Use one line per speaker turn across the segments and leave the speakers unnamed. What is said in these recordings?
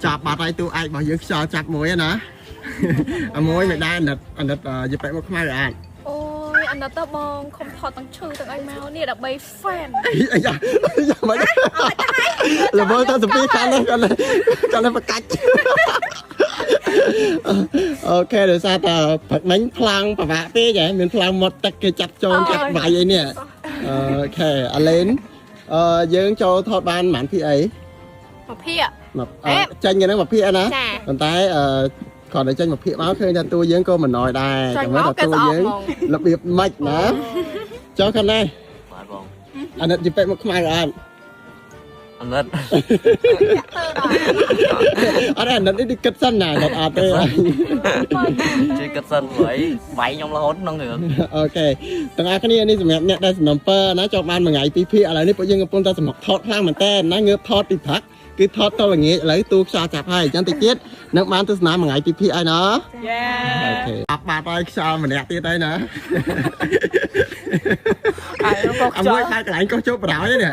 chọc bà tay tôi ai bảo dưỡng sao chặt muối nè muối mày đai anh đợt dịp phải một mai rồi anh
ôi anh đã tao bong không thọ tăng chư tăng anh mau nè đã bay fan
là bơ tao sụp đi con lên mà cắt ok rồi sao tao phải đánh phăng và vạ thế vậy mình phăng một tắc cái chặt trôn chặt vải vậy nè ok anh lên dưỡng cho thọ ban mặn phi ấy
mà phi ạ
mà tranh cái đó mà phi anh á còn tay còn để tranh một phi máu khơi cho tôi dưỡng cô mình nói đây còn mấy là tôi dưỡng lập nghiệp mạch nữa cho con này anh đặt dịp phải một mai rồi anh
đất
ở đây anh đi cất sân này đặt à tê
chơi cất sân vậy vậy nhông là hốt nông nữa
ok từng ai cái này sầm nhẹ đây sầm pơ nó cho ban một ngày piอะไรนี่พวกยังกับพวกเราสมัครทอดพลังเหมือนแต่นะเงือบทอดติดพักคือทอดตัวอย่างงี้lấyตัวชาจับให้จันติเจ็ดนักบ้านตัวสนามmột ngày piไอ้เนาะโอเคอับมาไปชาเหมือนแตีได้นะanh mới khai cái này có chốt bảo đấy nè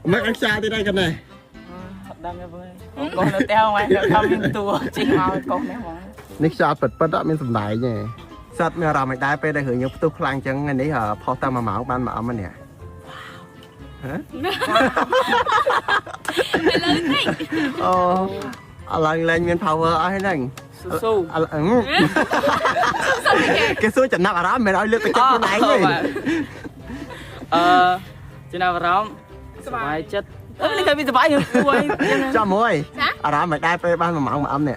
mấy anh xa đi đây cái này
con nó teo mày không tua chỉ mau con này
nick xa bật bật đó mình sầm đại nhỉ sát mẹ làm mày đai pe đây hưởng những tu khlang chẳng ngàyนี้hả phò ta mà mạo ban mà âm anh nè hả lần lên nguyên power ai này
su
cái số chặt nắp ở đó mày nói lướt cái chân này gì
trên nào đó vài chất cái này bị vãi rồi
cho môi ở đó mày đai pe ban mà mạo mà âm nè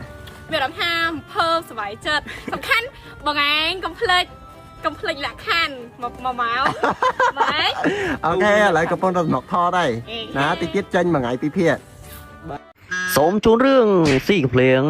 វារំហាមភើបសบายចិត្តសំខាន់បងឯងកុំភ្លេចលក្ខខណ្ឌមកម៉េច
អូខេឥឡូវកំពុងតែមកថតហើយណាតិចទៀតចេញមួយថ្ងៃពីភៀត
សូមជូនរឿងស៊ីកំភ្លៀង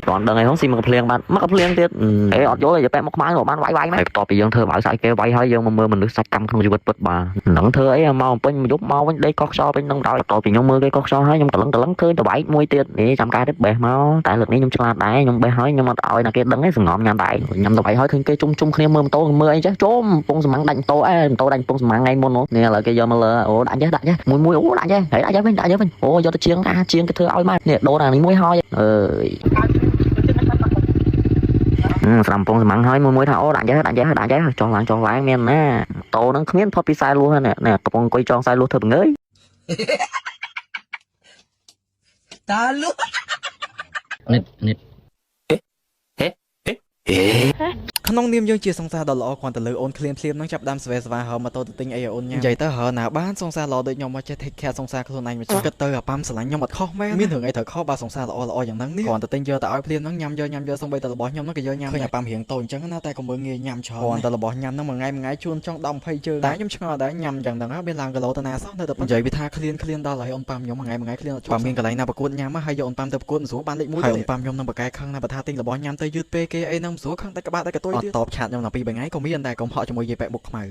តន់ដឹងហើយហងស៊ីមកកំភ្លៀងបានមកកំភ្លៀងទៀតអេអត់យល់ទេតែមកខ្មៅបានវាយម៉េចបន្ទាប់ពីយើងធ្វើឲ្យស្អីគេវាយហើយយើងមកមើលមនុស្សសាច់កម្មក្នុងជីវិតពិតបាទនឹងធ្វើអីមកពេញមកយប់មកវិញដេកកោះខ្យល់ពេញនឹងដល់បន្ទាប់ពីខ្ញុំមើលគេកោះខ្យល់ហើយខ្ញុំតលឹងឃើញតែវាយមួយទៀតនេះចាំការទៅបេះមកតែលើកនេះខ្ញុំឆ្លាតដែរខ្ញុំបេះហើយខ្ញុំអត់ឲ្យណាគេដឹងទេសងំញ៉ាំដែរញ៉ាំទៅវាយហើយឃើញគេជុំគ្នាមើលម៉ូតូមើលអីចេះជុំពងសម្ាំងដាច់ម៉ូតូម៉ូតូដាច់ពងសម្ាំងថ្ងៃមុននេះឥឡូវគេយកមកលើអូដាក់ចេះមួយអូដាក់ចេះហើយដាក់ចេះវិញអូយកទៅជាងគេធ្វើឲ្យមកនេះដូរអានេះមួយហើយអើយស្រាំពងសម្ាំងហើយមួយថាអូដាក់ចេះចង់ឡើងមានណាតោនឹងគ្មានផុតពីខ្សែលួសហ្នឹងណែកំពុងអង្គុយចងខ្សែលួសធ្វើបង្ងើយតាលួសនេះ
ក្នុងនាមយើងជាសង្សារដ៏ល្អគ្រាន់តែលើអូនឃ្លាននឹងចាប់ដើមស្វែងស្វែងហើម៉ូតូទៅទិញអីឲ្យអូនញ៉ាំនិយាយទៅហើណាបានសង្សារល្អដូចខ្ញុំមកចេះ take care សង្សារខ្លួនឯងមកគិតទៅអាប៉ាំស្រឡាញ់ខ្ញុំអត់ខុសមែនមានរឿងអីត្រូវខុសបើសង្សារល្អយ៉ាងហ្នឹងនេះគ្រាន់តែទិញយកទៅឲ្យភ្លាមហ្នឹងញ៉ាំយកសំបីតែរបស់ខ្ញុំហ្នឹងក៏យកញ៉ាំឃើញអាប៉ាំរៀងតូចអញ្ចឹងណាតែកុំមើលងាយញ៉ាំច្រើនគ្រាន់តែរបស់ញ៉ាំហ្នឹងមួយថ្ងៃជួនចង់10 20ជើងតែខ្ញុំឆ្ងល់ដែរញ៉ាំយ៉ាងហ្នឹងវាឡើងគីឡូទៅណាសោះនៅតែនិយាយវាថាឃ្លានដល់ហើយអូនប៉ាំខ្ញុំមួយថ្ងៃឃ្លានបើមានកន្លែងណាប្រកួតញ៉ាំហើយយកអូនប៉ាំទៅប្រកួតមិនស្រួលបានលេខ1ហើយអូនប៉ាំខ្ញុំនឹងបកកែខឹងណាបើថាទិញរបស់ញ៉ាំទៅយឺតពេកគេអីហ្នឹងមិនស្រួលខឹងតែក្បាលតែកតុយទៀតតបឆាតខ្ញុំដល់2 3ថ្ងៃក៏មានតែកុំហក់ជាមួយយាយប៉ែបុកខ្មៅ